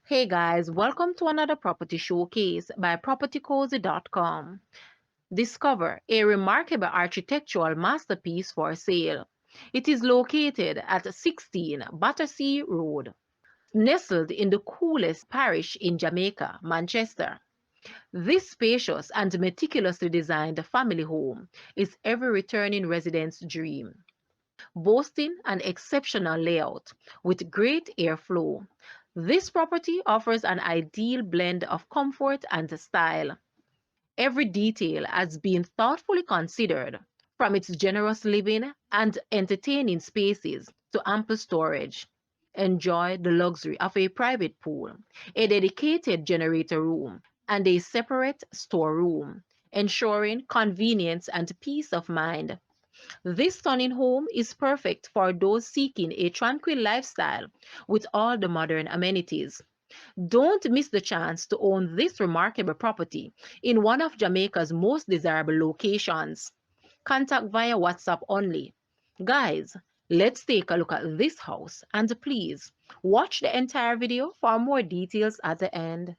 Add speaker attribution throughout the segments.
Speaker 1: Hey guys, welcome to another property showcase by propertycozy.com. Discover a remarkable architectural masterpiece for sale. It is located at 16 Battersea Road, nestled in the coolest parish in Jamaica, Manchester. This spacious and meticulously designed family home is every returning resident's dream, boasting an exceptional layout with great airflow. This property offers an ideal blend of comfort and style. Every detail has been thoughtfully considered, from its generous living and entertaining spaces to ample storage. Enjoy the luxury of a private pool, a dedicated generator room, and a separate storeroom, ensuring convenience and peace of mind. This stunning home is perfect for those seeking a tranquil lifestyle with all the modern amenities. Don't miss the chance to own this remarkable property in one of Jamaica's most desirable locations. Contact via WhatsApp only. Guys, let's take a look at this house and please watch the entire video for more details at the end.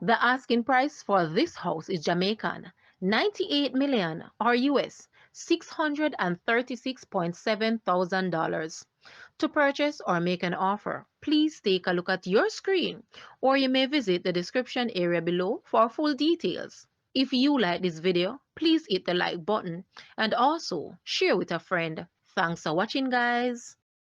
Speaker 1: The asking price for this house is Jamaican 98 million or US $636,700. To purchase or make an offer, please take a look at your screen or you may visit the description area below for full details. If you like this video, please hit the like button and also share with a friend. Thanks for watching, guys.